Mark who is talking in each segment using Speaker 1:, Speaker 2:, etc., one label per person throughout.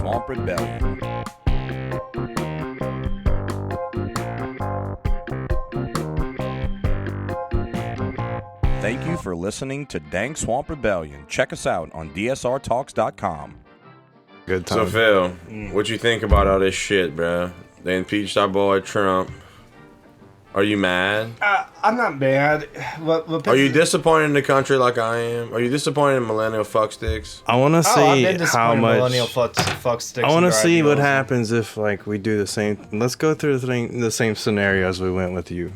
Speaker 1: Swamp Rebellion. Thank you for listening to Dank Swamp Rebellion. Check us out on dsrtalks.com.
Speaker 2: Good time.
Speaker 3: So, Phil, what you think about all this shit, bro? They impeached our boy Trump. Are you mad?
Speaker 4: I'm not mad. What
Speaker 3: Are you disappointed in the country like I am? Are you disappointed in millennial fucksticks?
Speaker 2: I want to see how much.
Speaker 4: Millennial fuck sticks.
Speaker 2: I want to see what happens if like we do the same. Let's go through the same scenario as we went with you.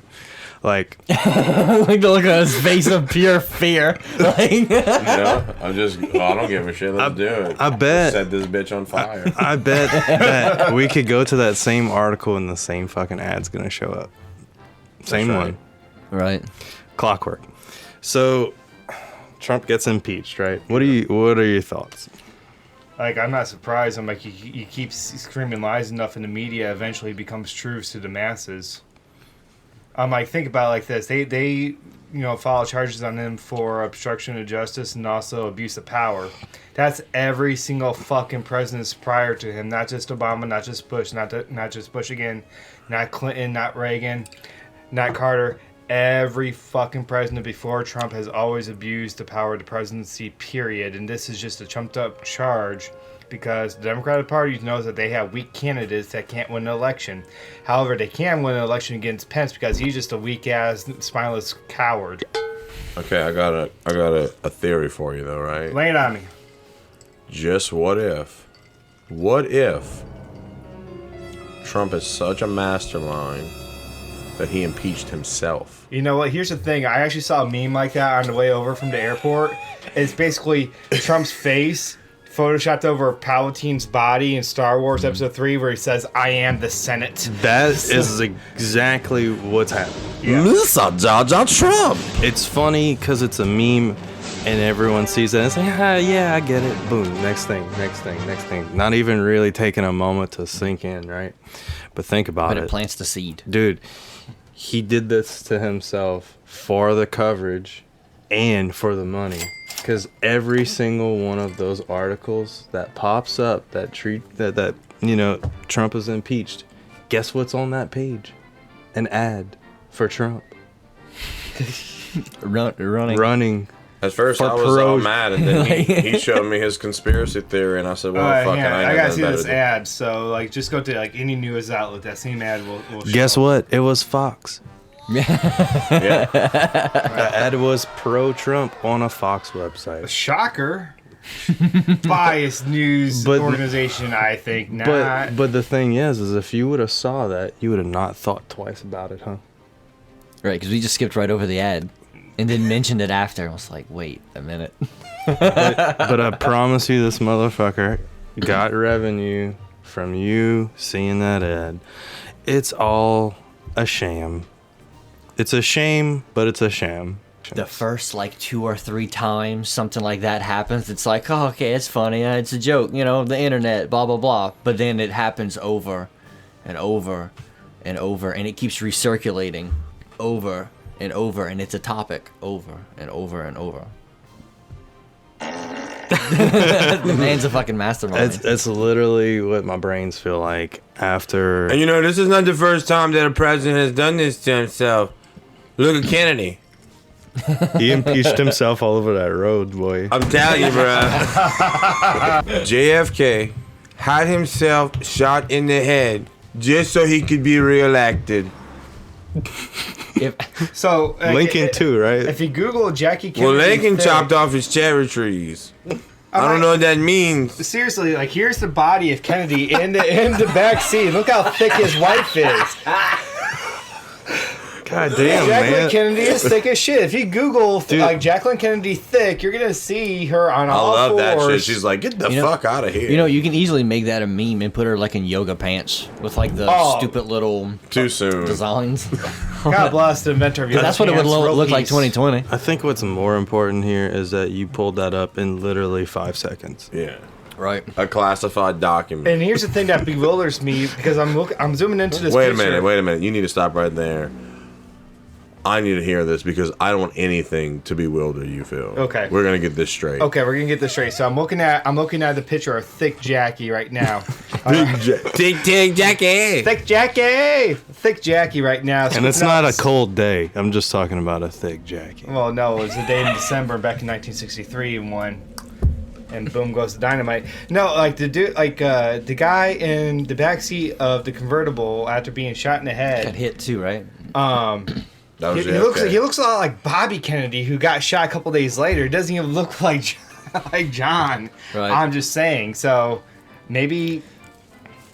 Speaker 2: Like,
Speaker 5: like the look on his face of pure fear. Like,
Speaker 3: I don't give a shit. Let's do it.
Speaker 2: I bet.
Speaker 3: Set this bitch on fire.
Speaker 2: I bet that we could go to that same article and the same fucking ad's gonna show up. Same one.
Speaker 5: Right.
Speaker 2: Clockwork. So, Trump gets impeached, right? What are your thoughts?
Speaker 4: Like, I'm not surprised. I'm like, you keep screaming lies enough in the media, eventually it becomes truths to the masses. I'm like, think about it like this. They file charges on him for obstruction of justice and also abuse of power. That's every single fucking president prior to him. Not just Obama, not just Bush, not just Bush again, not Clinton, not Reagan, not Carter. Every fucking president before Trump has always abused the power of the presidency, period. And this is just a trumped up charge because the Democratic Party knows that they have weak candidates that can't win an election. However, they can win an election against Pence because he's just a weak-ass, spineless coward.
Speaker 3: Okay, I got a theory for you, though, right?
Speaker 4: Lay it on me.
Speaker 3: Just what if Trump is such a mastermind that he impeached himself?
Speaker 4: You know what? Here's the thing. I actually saw a meme like that on the way over from the airport. It's basically Trump's face photoshopped over Palpatine's body in Star Wars Episode 3 where he says, "I am the Senate."
Speaker 2: That is exactly what's happening.
Speaker 4: Yeah.
Speaker 2: Lisa Jar Jar Trump. It's funny because it's a meme and everyone sees it and it's like, yeah, I get it. Boom. Next thing. Not even really taking a moment to sink in, right? But think about it.
Speaker 5: But it plants the seed.
Speaker 2: Dude, he did this to himself for the coverage and for the money. Because every single one of those articles that pops up that Trump is impeached, guess what's on that page? An ad for Trump. Running.
Speaker 3: At first, I was all mad, and then he showed me his conspiracy theory, and I said, "Well, fucking,
Speaker 4: I gotta see this ad." So, like, just go to any news outlet. That same ad will show.
Speaker 2: Guess what? It was Fox.
Speaker 3: Yeah.
Speaker 2: The ad was pro-Trump on a Fox website.
Speaker 4: Shocker. Biased news organization, I think. Not.
Speaker 2: But the thing is if you would have saw that, you would have not thought twice about it, huh?
Speaker 5: Right, because we just skipped right over the ad and then mentioned it after. I was like, wait a minute.
Speaker 2: But I promise you, this motherfucker got revenue from you seeing that ad. It's all a sham. It's a shame, but it's a sham.
Speaker 5: The first, 2 or 3 times something like that happens, it's like, oh, okay, it's funny. It's a joke, the internet, blah, blah, blah. But then it happens over and over and over, and it keeps recirculating over and over, and it's a topic over and over and over. The man's a fucking mastermind.
Speaker 2: It's literally what my brains feel like after.
Speaker 3: And this is not the first time that a president has done this to himself. Look at Kennedy.
Speaker 2: He impeached himself all over that road, boy.
Speaker 3: I'm telling you, bro. JFK had himself shot in the head just so he could be reelected.
Speaker 2: Lincoln too, right?
Speaker 4: If you Google Jackie Kennedy,
Speaker 3: Well, Lincoln chopped off his cherry trees. I don't know what that means.
Speaker 4: Seriously, here's the body of Kennedy in the back seat. Look how thick his wife is.
Speaker 2: God damn,
Speaker 4: Jacqueline
Speaker 2: man.
Speaker 4: Kennedy is thick as shit. If you Google Jacqueline Kennedy thick, you're gonna see her on all fours.
Speaker 3: I love that shit. She's like, get the fuck out of here.
Speaker 5: You can easily make that a meme and put her in yoga pants with the stupid little
Speaker 3: too soon
Speaker 5: designs.
Speaker 4: God bless the inventor of yoga
Speaker 5: That's what it would look like 2020.
Speaker 2: I think what's more important here is that you pulled that up in literally 5 seconds.
Speaker 3: Yeah.
Speaker 5: Right.
Speaker 3: A classified document.
Speaker 4: And here's the thing that bewilders me because I'm zooming into this.
Speaker 3: Wait a minute. You need to stop right there. I need to hear this because I don't want anything to bewilder you, Phil.
Speaker 4: Okay.
Speaker 3: We're gonna get this straight.
Speaker 4: Okay, we're gonna get this straight. So I'm looking at the picture of Thick Jackie right now.
Speaker 3: Thick Jackie.
Speaker 4: Thick Jackie right now.
Speaker 2: And it's not a cold day. I'm just talking about a thick jacket.
Speaker 4: Well, no, it was a day in December back in 1963 and one. And boom goes the dynamite. No, like the dude, the guy in the backseat of the convertible after being shot in the head.
Speaker 5: Got hit too, right?
Speaker 4: He looks a lot like Bobby Kennedy, who got shot a couple days later. It doesn't even look like John.
Speaker 5: Right.
Speaker 4: I'm just saying. So maybe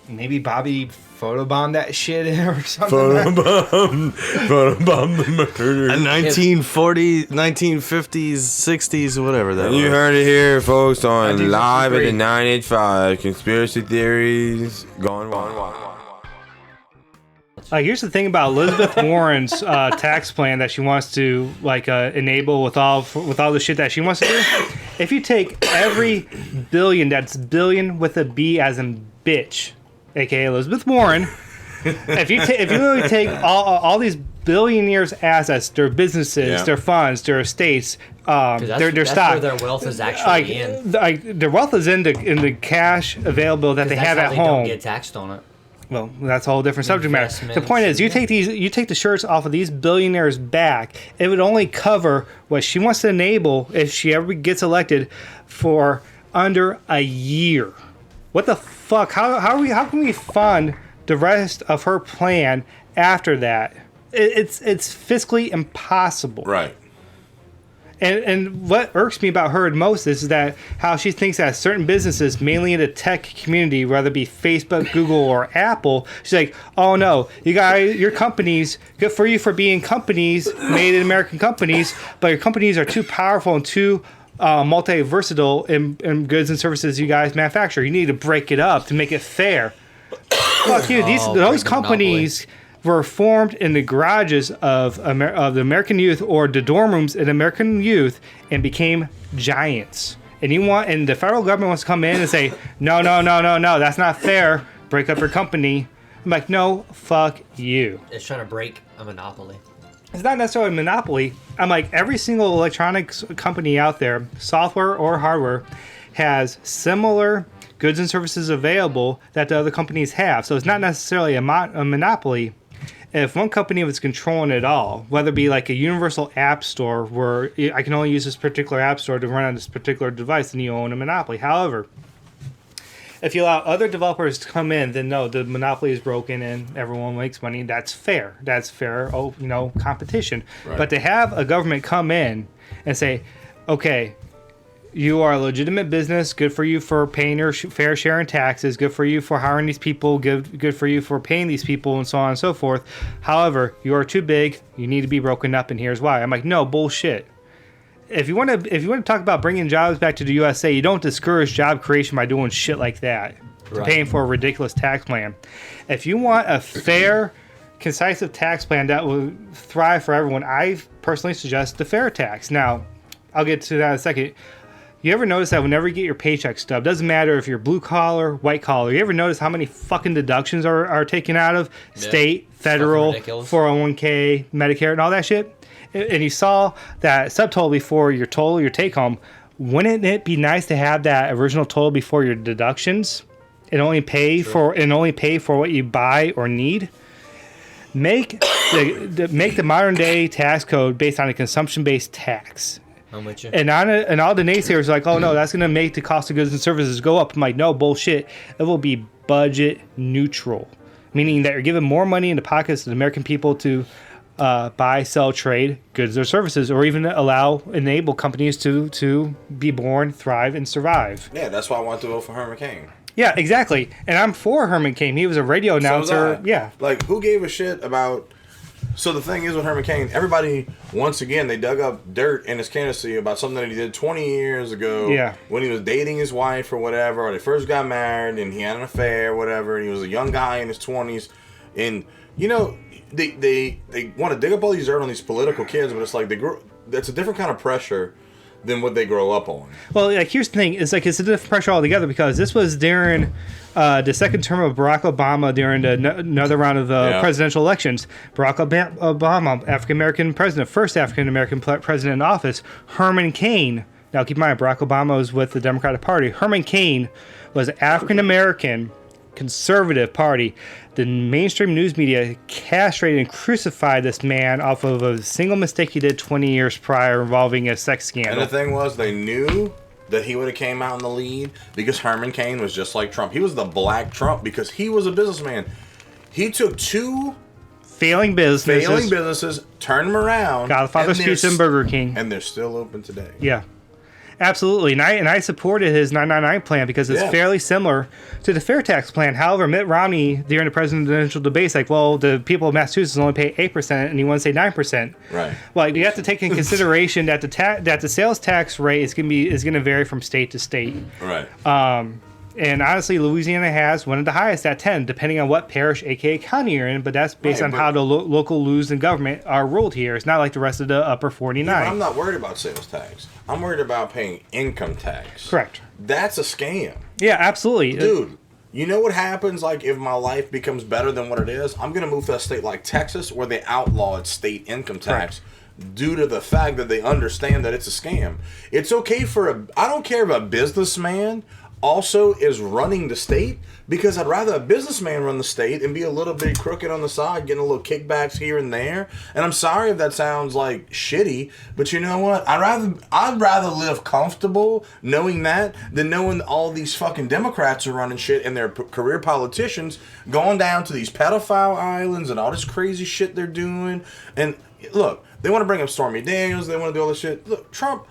Speaker 4: Bobby photobombed that shit or something.
Speaker 3: Photobomb the murder.
Speaker 2: 1940s, 1950s, 60s, whatever that was.
Speaker 3: You heard it here, folks, on Live at the
Speaker 4: 1963.
Speaker 3: 985. Conspiracy theories gone wild.
Speaker 6: Here's the thing about Elizabeth Warren's tax plan that she wants to enable with all the shit that she wants to do. If you take every billion, that's billion with a B as in bitch, aka Elizabeth Warren. if you literally take all these billionaires' assets, their businesses, their funds, their estates, their stock,
Speaker 5: where their wealth is actually in.
Speaker 6: Their wealth is in the cash available that they have at home.
Speaker 5: Don't get taxed on it.
Speaker 6: Well, that's a whole different subject matter. The point is, you take the shirts off of these billionaires' back. It would only cover what she wants to enable if she ever gets elected for under a year. What the fuck? How can we fund the rest of her plan after that? It's fiscally impossible.
Speaker 3: Right.
Speaker 6: And what irks me about her most is that how she thinks that certain businesses, mainly in the tech community, whether it be Facebook, Google, or Apple, she's like, oh no, you guys, your companies, good for you for being companies, made in American companies, but your companies are too powerful and too multi-versatile in goods and services you guys manufacture. You need to break it up to make it fair. Fuck you. Those companies were formed in the garages of the American youth or the dorm rooms in American youth and became giants. And the federal government wants to come in and say, no, that's not fair. Break up your company. I'm like, no, fuck you.
Speaker 5: It's trying to break a monopoly.
Speaker 6: It's not necessarily a monopoly. I'm like, every single electronics company out there, software or hardware, has similar goods and services available that the other companies have. So it's not necessarily a monopoly. If one company was controlling it all, whether it be like a universal app store where I can only use this particular app store to run on this particular device, then you own a monopoly. However, if you allow other developers to come in, then no, the monopoly is broken and everyone makes money. That's fair. That's fair, competition. Right. But to have a government come in and say, okay, you are a legitimate business. Good for you for paying your fair share in taxes. Good for you for hiring these people. Good for you for paying these people, and so on and so forth. However, you are too big. You need to be broken up, and here's why. I'm like, no, bullshit. If you want to talk about bringing jobs back to the USA, you don't discourage job creation by doing shit like that. Right. Paying for a ridiculous tax plan. If you want a fair, concise tax plan that will thrive for everyone, I personally suggest the fair tax. Now, I'll get to that in a second. You ever notice that whenever you get your paycheck stub, doesn't matter if you're blue collar, white collar, you ever notice how many fucking deductions are taken out of state, federal, 401k, Medicare, and all that shit? And you saw that subtotal before your total, your take home. Wouldn't it be nice to have that original total before your deductions and only pay for what you buy or need? Make the modern day tax code based on a consumption based tax. I'm with you. And all the naysayers are like, oh no, that's going to make the cost of goods and services go up. I'm like, no, bullshit. It will be budget neutral, meaning that you're giving more money in the pockets of the American people to buy, sell, trade goods or services, or even enable companies to be born, thrive, and survive.
Speaker 3: Yeah, that's why I wanted to vote for Herman Cain.
Speaker 6: Yeah, exactly. And I'm for Herman Cain. He was a radio announcer. Yeah.
Speaker 3: Like, who gave a shit about... So the thing is with Herman Cain, everybody, once again, they dug up dirt in his candidacy about something that he did 20 years ago.
Speaker 6: Yeah. When
Speaker 3: he was dating his wife or whatever, or they first got married and he had an affair or whatever, and he was a young guy in his 20s. And, they want to dig up all these dirt on these political kids, but it's like that's a different kind of pressure than what they grow up on.
Speaker 6: Well, like here's the thing: it's like it's a different pressure altogether because this was during the second term of Barack Obama during another round of presidential elections. Barack Obama, African American president, first African American president in office. Herman Cain. Now keep in mind, Barack Obama was with the Democratic Party. Herman Cain was African American, conservative party. The mainstream news media castrated and crucified this man off of a single mistake he did 20 years prior involving a sex scandal.
Speaker 3: And the thing was, they knew that he would have came out in the lead because Herman Cain was just like Trump. He was the black Trump because he was a businessman. He took two
Speaker 6: failing businesses,
Speaker 3: turned them around.
Speaker 6: Godfather's Pizza and Burger King.
Speaker 3: And they're still open today.
Speaker 6: Yeah. Absolutely, and I supported his 999 plan because it's fairly similar to the fair tax plan. However, Mitt Romney during the presidential debates, like, well, the people of Massachusetts only pay 8%, and you want to say 9%.
Speaker 3: Right.
Speaker 6: Well, you have to take in consideration that the sales tax rate is going to vary from state to state.
Speaker 3: Right.
Speaker 6: And honestly, Louisiana has one of the highest at 10, depending on what parish, aka county you're in. But that's based on how the local laws and government are ruled here. It's not like the rest of the upper 49.
Speaker 3: Yeah, I'm not worried about sales tax. I'm worried about paying income tax.
Speaker 6: Correct.
Speaker 3: That's a scam.
Speaker 6: Yeah, absolutely.
Speaker 3: Dude, you know what happens like if my life becomes better than what it is? I'm going to move to a state like Texas where they outlawed state income tax. Correct. Due to the fact that they understand that it's a scam. It's okay I don't care if a businessman also is running the state, because I'd rather a businessman run the state and be a little bit crooked on the side, getting a little kickbacks here and there. And I'm sorry if that sounds like shitty, but you know what? I'd rather live comfortable knowing that than knowing all these fucking Democrats are running shit and they're career politicians going down to these pedophile islands and all this crazy shit they're doing. And look, they want to bring up Stormy Daniels, they want to do all this shit. Look, Trump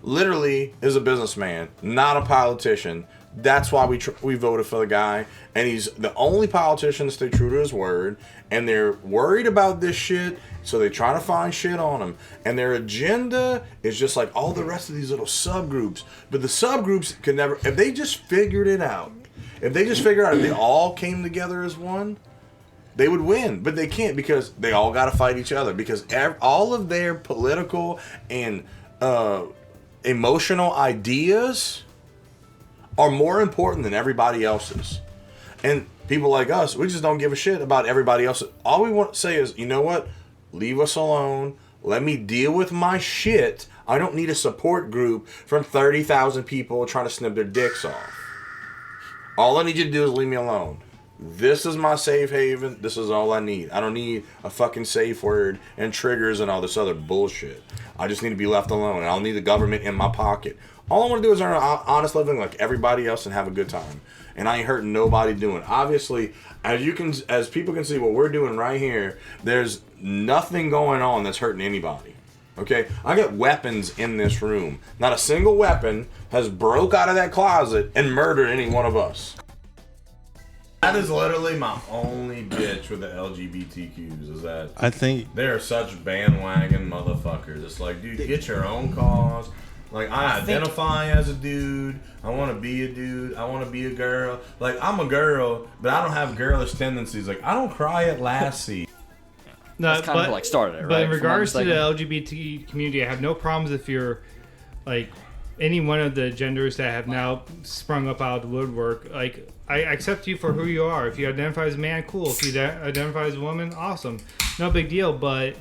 Speaker 3: literally is a businessman, not a politician. That's why we voted for the guy, and he's the only politician to stay true to his word. And they're worried about this shit, so they try to find shit on him. And their agenda is just like all the rest of these little subgroups. But the subgroups could never, if they just figured it out, if they all came together as one, they would win. But they can't because they all got to fight each other because all of their political and emotional ideas are more important than everybody else's. And people like us, we just don't give a shit about everybody else. All we want to say is, you know what? Leave us alone. Let me deal with my shit. I don't need a support group from 30,000 people trying to snip their dicks off. All I need you to do is leave me alone. This is my safe haven. This is all I need. I don't need a fucking safe word and triggers and all this other bullshit. I just need to be left alone. And I don't need the government in my pocket. All I want to do is earn an honest living like everybody else and have a good time. And I ain't hurting nobody doing it. Obviously, as people can see what we're doing right here, there's nothing going on that's hurting anybody. Okay? I got weapons in this room. Not a single weapon has broke out of that closet and murdered any one of us. That is literally my only bitch with the LGBTQs is that
Speaker 2: I think
Speaker 3: they are such bandwagon motherfuckers. It's like, dude, get your own cause. Like, I identify as a dude. I want to be a dude. I want to be a girl. Like, I'm a girl, but I don't have girlish tendencies. Like, I don't cry at Lassie.
Speaker 5: No, that's kind of like started it, right?
Speaker 6: But in regards to the LGBT community, I have no problems if you're, like, any one of the genders that have now sprung up out of the woodwork. Like, I accept you for who you are. If you identify as a man, cool. If you identify as a woman, awesome. No big deal. But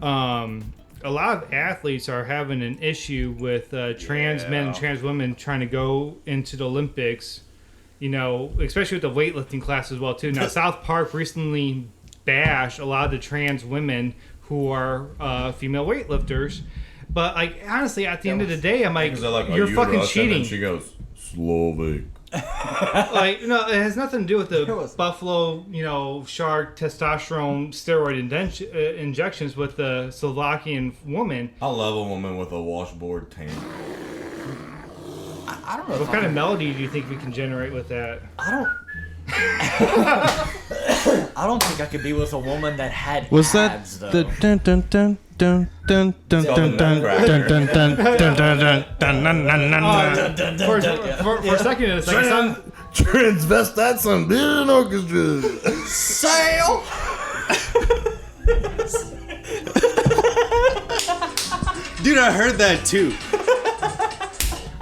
Speaker 6: a lot of athletes are having an issue with trans men and trans women trying to go into the Olympics, you know, especially with the weightlifting class as well, too. Now, South Park recently bashed a lot of the trans women who are female weightlifters. But, like, honestly, at the end of the day, I'm like, you're fucking cheating.
Speaker 3: And she goes, Slovak.
Speaker 6: Like, no, it has nothing to do with the buffalo, you know, shark testosterone steroid injections with the Slovakian woman.
Speaker 3: I love a woman with a washboard tan.
Speaker 5: I don't know.
Speaker 6: What kind of melody do you think we can generate with that?
Speaker 5: I don't think I could be with a woman that had
Speaker 2: was
Speaker 5: abs,
Speaker 2: that
Speaker 5: though.
Speaker 2: the dun dun dun dun dun dun dun dun dun dun dun dun.
Speaker 6: For a second, it's like
Speaker 3: Transvestites on being orchestra.
Speaker 5: Sail.
Speaker 7: Dude, I heard that too.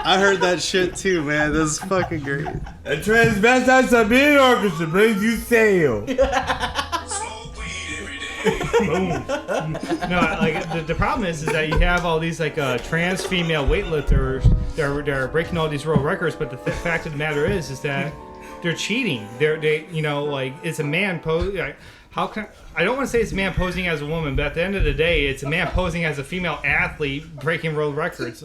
Speaker 2: I heard that shit too, man. That's fucking great.
Speaker 3: A transvestite Siberian orchestra brings you sail.
Speaker 6: Boom. No, like the problem is that you have all these like trans female weightlifters that are breaking all these world records, but the fact of the matter is that they're cheating. They like it's a man pose. Like, how can I don't want to say it's a man posing as a woman, but at the end of the day, it's a man posing as a female athlete breaking world records.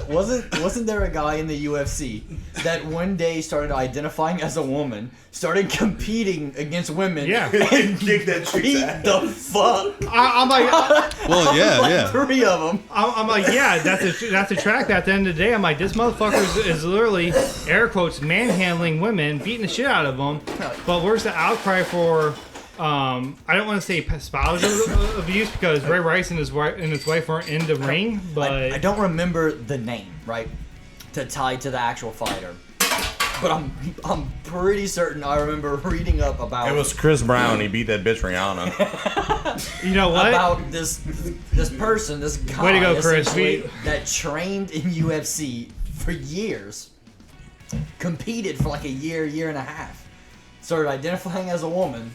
Speaker 5: Wasn't there a guy in the UFC that one day started identifying as a woman, started competing against women,
Speaker 3: And kick that
Speaker 5: beat
Speaker 3: chick's ass.
Speaker 5: the fuck?
Speaker 6: I'm like,
Speaker 2: Well, yeah,
Speaker 5: like
Speaker 2: yeah.
Speaker 5: 3 of them.
Speaker 6: I'm like, yeah, that's a track. At the end of the day, I'm like, this motherfucker is literally air quotes manhandling women, beating the shit out of them. But where's the outcry for? I don't want to say spousal abuse because Ray Rice and his wife weren't in the ring, but
Speaker 5: I don't remember the name, right, to tie to the actual fighter. But I'm pretty certain I remember reading up about
Speaker 3: It was Chris Brown. He beat that bitch Rihanna.
Speaker 6: you know what?
Speaker 5: about this person, this guy,
Speaker 6: Way to go, Chris.
Speaker 5: essentially, that trained in UFC for years, competed for like a year and a half, started identifying as a woman,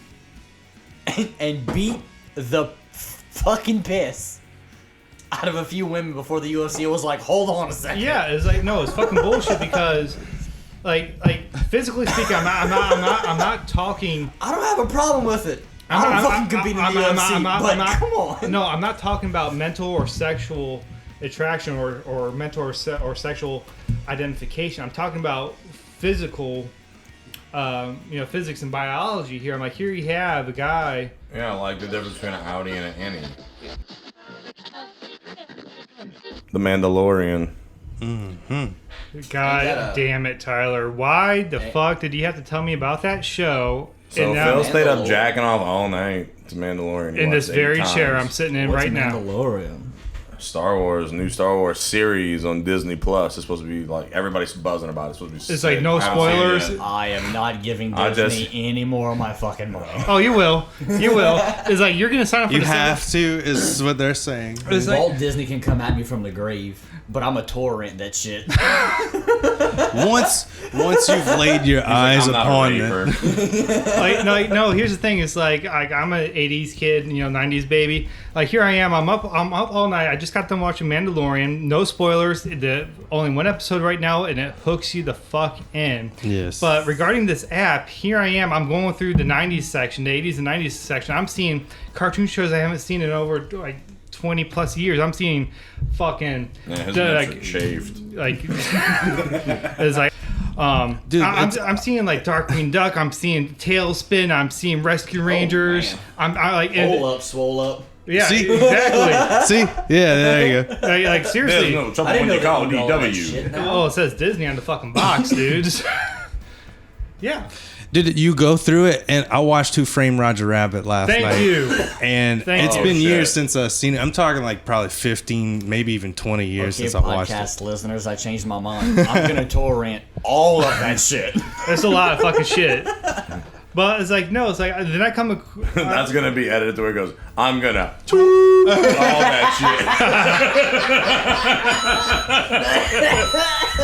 Speaker 5: and beat the fucking piss out of a few women before the UFC was like, hold on a second.
Speaker 6: Yeah, it's like no, it's fucking bullshit because, like physically speaking, I'm not talking.
Speaker 5: I don't have a problem with it. I don't fucking compete in the UFC, but come on.
Speaker 6: No, I'm not talking about mental or sexual attraction or mental or sexual identification. I'm talking about physical, physics and biology here. I'm like, here you have a guy.
Speaker 3: Yeah, like the difference between an Audi and an Innie. The Mandalorian.
Speaker 6: God damn it, Tyler. Why the fuck did you have to tell me about that show?
Speaker 3: So Phil stayed up jacking off all night to Mandalorian. He
Speaker 6: in this
Speaker 3: watched 8
Speaker 6: very chair
Speaker 3: times.
Speaker 6: I'm sitting in
Speaker 5: What's
Speaker 6: right now.
Speaker 5: Mandalorian?
Speaker 3: New Star Wars series on Disney+. It's supposed to be like everybody's buzzing about it. It's supposed to be.
Speaker 6: It's
Speaker 3: sick.
Speaker 6: like no
Speaker 3: I haven't seen it
Speaker 6: spoilers.
Speaker 3: yet.
Speaker 5: I am not giving
Speaker 3: I
Speaker 5: Disney
Speaker 3: just-
Speaker 5: any more of my fucking money.
Speaker 6: Oh, you will. You will. It's like you're gonna sign up for
Speaker 2: You
Speaker 6: the
Speaker 2: have to, is what they're saying.
Speaker 6: It's like,
Speaker 5: Walt Disney can come at me from the grave, but I'm a torrent that shit.
Speaker 2: Once you've laid your eyes
Speaker 3: I'm not a
Speaker 2: upon
Speaker 3: raper.
Speaker 2: it.
Speaker 6: no. Here's the thing. It's like I'm an '80s kid, 90s baby. Like here I am. I'm up all night. I just got done watching Mandalorian. No spoilers. Only one episode right now, and it hooks you the fuck in.
Speaker 2: Yes.
Speaker 6: But regarding this app, here I am. I'm going through the '90s section, the '80s and '90s section. I'm seeing cartoon shows I haven't seen in over like 20 plus years. I'm seeing fucking
Speaker 3: Yeah, his lips are shaved.
Speaker 6: like it's like
Speaker 2: Dude,
Speaker 6: I'm seeing like Darkwing Duck. I'm seeing Tailspin. I'm seeing Rescue Rangers.
Speaker 3: man.
Speaker 6: I like and,
Speaker 5: Swole up.
Speaker 6: yeah,
Speaker 2: See?
Speaker 6: exactly.
Speaker 2: See? Yeah, there you go.
Speaker 6: Like
Speaker 3: There's
Speaker 6: seriously.
Speaker 3: no trouble when you call DW.
Speaker 6: Oh, it says Disney on the fucking box, dude. Yeah.
Speaker 2: Did you go through it? And I watched Who Framed Roger Rabbit last night.
Speaker 6: Thank you.
Speaker 2: And
Speaker 6: Thank
Speaker 2: it's
Speaker 6: you.
Speaker 2: been
Speaker 3: Oh,
Speaker 2: years
Speaker 3: shit.
Speaker 2: since I've seen it. I'm talking like probably 15, maybe even 20 years
Speaker 5: Okay,
Speaker 2: since I watched
Speaker 5: podcast
Speaker 2: it.
Speaker 5: listeners, I changed my mind. I'm gonna torrent all of that shit.
Speaker 6: That's a lot of fucking shit. But it's like no, it's like then I come.
Speaker 3: That's gonna be edited to where it goes. I'm gonna all that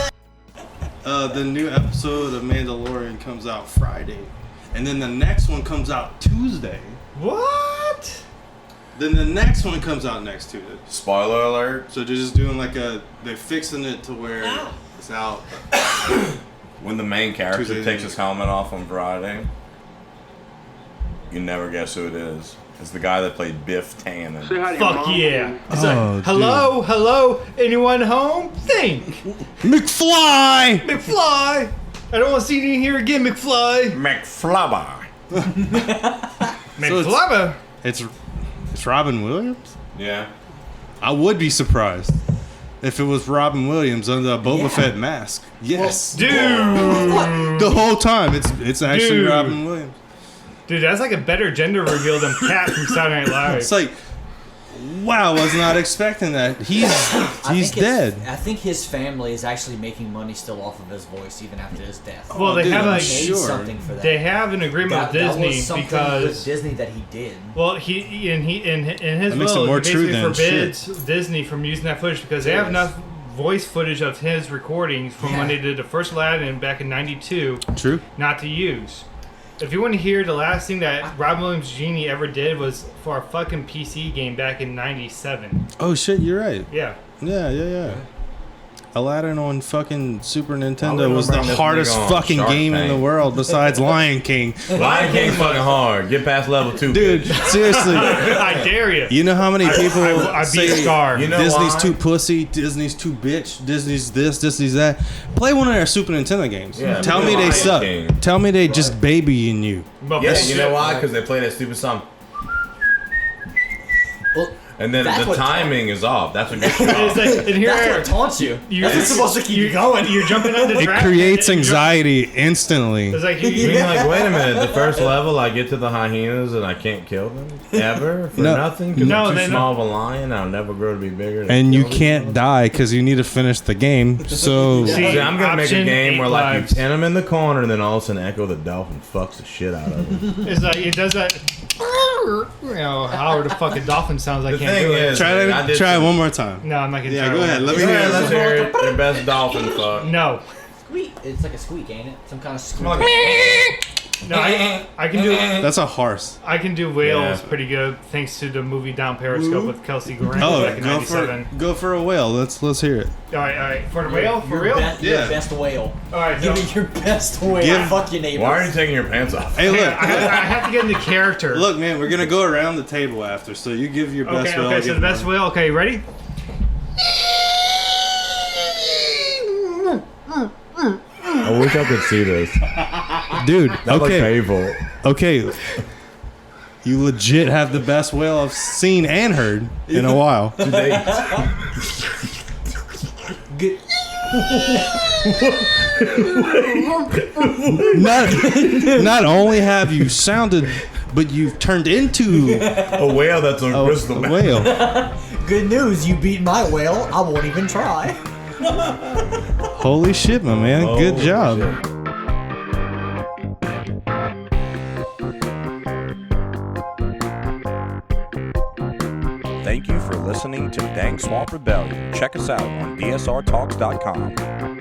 Speaker 3: shit.
Speaker 2: The new episode of Mandalorian comes out Friday. And then the next one comes out Tuesday.
Speaker 6: What?
Speaker 2: Then the next one comes out next Tuesday.
Speaker 3: Spoiler alert.
Speaker 2: So they're just doing they're fixing it to where it's out.
Speaker 3: When the main character
Speaker 2: Tuesday.
Speaker 3: takes his helmet off on Friday, you never guess who it is. It's the guy that played Biff Tannen.
Speaker 6: Fuck yeah. It's
Speaker 2: Oh,
Speaker 6: like, hello, anyone home? Think.
Speaker 2: McFly!
Speaker 6: McFly. I don't want to see you in here again, McFly.
Speaker 3: McFlubber.
Speaker 6: McFlubber.
Speaker 2: It's Robin Williams?
Speaker 3: Yeah.
Speaker 2: I would be surprised if it was Robin Williams under a Boba Fett mask. Yes.
Speaker 6: Dude.
Speaker 2: The whole time it's actually
Speaker 6: Dude.
Speaker 2: Robin Williams.
Speaker 6: Dude, that's like a better gender reveal than Pat from Saturday Night Live.
Speaker 2: It's like, wow, I was not expecting that. He's dead.
Speaker 5: I think his family is actually making money still off of his voice even after his death.
Speaker 6: Well, they
Speaker 2: dude,
Speaker 6: have
Speaker 2: I'm
Speaker 6: like
Speaker 5: He
Speaker 2: sure.
Speaker 5: made something for that.
Speaker 6: they have an agreement with
Speaker 5: that was
Speaker 6: Disney
Speaker 5: something
Speaker 6: because
Speaker 5: with Disney that he did.
Speaker 6: well, in his
Speaker 2: That makes it
Speaker 6: will,
Speaker 2: more
Speaker 6: he
Speaker 2: true
Speaker 6: basically
Speaker 2: than
Speaker 6: forbids Disney from using that footage because they have enough voice footage of his recordings from when they did the first Aladdin back in '92.
Speaker 2: True.
Speaker 6: Not to use. If you want to hear, the last thing that Rob Williams' Genie ever did was for a fucking PC game back in '97.
Speaker 2: Oh shit, you're right.
Speaker 6: Yeah.
Speaker 2: Yeah. Aladdin on fucking Super Nintendo
Speaker 1: gonna
Speaker 2: was the
Speaker 1: bring this
Speaker 2: hardest
Speaker 1: nigga on
Speaker 2: fucking
Speaker 1: Shark
Speaker 2: game in the
Speaker 1: Tank.
Speaker 2: world besides Lion King.
Speaker 1: Lion King's fucking hard. Get past level 2,
Speaker 2: Dude,
Speaker 1: bitch.
Speaker 2: seriously.
Speaker 6: I dare you.
Speaker 2: You know how many people
Speaker 6: I beat
Speaker 2: say
Speaker 6: Scar.
Speaker 1: You know
Speaker 2: Disney's
Speaker 1: why?
Speaker 2: too pussy, Disney's too bitch, Disney's this, Disney's that. Play one of their Super Nintendo games.
Speaker 1: Yeah,
Speaker 2: Tell
Speaker 1: play
Speaker 2: me they
Speaker 1: Lion
Speaker 2: suck.
Speaker 1: King.
Speaker 2: Tell me they just babying you.
Speaker 6: But
Speaker 1: Yeah,
Speaker 6: bullshit.
Speaker 1: you know why? Because they play that stupid song.
Speaker 5: Well,
Speaker 1: And then
Speaker 5: That's
Speaker 1: the
Speaker 5: what
Speaker 1: timing is off. That's what gets you
Speaker 6: It's
Speaker 1: off.
Speaker 6: like, and here,
Speaker 5: that's what taunts you.
Speaker 6: You're
Speaker 5: That's what's supposed to keep you going.
Speaker 6: You're jumping on the
Speaker 2: It
Speaker 6: track.
Speaker 2: creates
Speaker 6: and you're
Speaker 2: anxiety instantly.
Speaker 6: It's like
Speaker 1: You're like, wait a minute. The first level, I get to the hyenas and I can't kill them ever for
Speaker 2: No.
Speaker 1: nothing because
Speaker 6: No,
Speaker 1: I'm
Speaker 6: they
Speaker 1: too small of a lion. I'll never grow to be bigger. than
Speaker 2: And you
Speaker 1: kill them.
Speaker 2: can't die because you need to finish the game. So
Speaker 1: See, I'm gonna make a
Speaker 6: Option
Speaker 1: game
Speaker 6: 8
Speaker 1: where like
Speaker 6: lives.
Speaker 1: you pin them in the corner and then all of a sudden Echo the Dolphin fucks the shit out of them.
Speaker 6: It's like it does that. You know how the fucking dolphin sounds. I
Speaker 1: The
Speaker 6: can't
Speaker 1: thing
Speaker 6: do it.
Speaker 1: is, I did
Speaker 2: try it
Speaker 1: some-
Speaker 2: one more time.
Speaker 6: No, I'm not gonna.
Speaker 2: Yeah,
Speaker 6: try
Speaker 2: go
Speaker 6: it.
Speaker 2: ahead. Let me
Speaker 1: Go
Speaker 2: hear
Speaker 1: ahead, let's
Speaker 2: it.
Speaker 1: hear it. Your best dolphin fuck.
Speaker 6: No,
Speaker 5: Squeak. It's like a squeak, ain't it? Some kind of squeak.
Speaker 1: More like
Speaker 6: no, I can do.
Speaker 2: That's a horse.
Speaker 6: I can do whales
Speaker 1: Yeah.
Speaker 6: pretty good thanks to the movie Down Periscope with Kelsey Grammer
Speaker 2: Oh,
Speaker 6: back in '97.
Speaker 2: go for a whale. Let's hear it.
Speaker 6: All right. For the whale, for
Speaker 5: Your
Speaker 6: real.
Speaker 5: Your
Speaker 2: Yeah.
Speaker 5: best whale.
Speaker 6: All right,
Speaker 5: Give
Speaker 6: so
Speaker 5: me your best whale.
Speaker 2: Give-
Speaker 5: Fuck your neighbors.
Speaker 1: Why are you taking your pants off?
Speaker 2: Hey,
Speaker 6: I
Speaker 2: look.
Speaker 6: have to get into character.
Speaker 2: Look, man, we're gonna go around the table after, so you give your best whale.
Speaker 6: Okay.
Speaker 2: I'll
Speaker 6: So
Speaker 2: give
Speaker 6: the best
Speaker 2: mine.
Speaker 6: whale. Okay, ready?
Speaker 1: I wish I could see this.
Speaker 2: Dude,
Speaker 1: That looks
Speaker 2: okay,
Speaker 1: painful.
Speaker 2: okay. You legit have the best whale I've seen and heard in a while. Not only have you sounded, but you've turned into
Speaker 1: A whale that's on
Speaker 2: a
Speaker 1: crystal.
Speaker 2: whale.
Speaker 5: Good news, you beat my whale. I won't even try.
Speaker 2: Holy shit, my man. Good
Speaker 1: Holy
Speaker 2: job.
Speaker 1: shit.
Speaker 7: Thank you for listening to Dank Swamp Rebellion. Check us out on DSRTalks.com.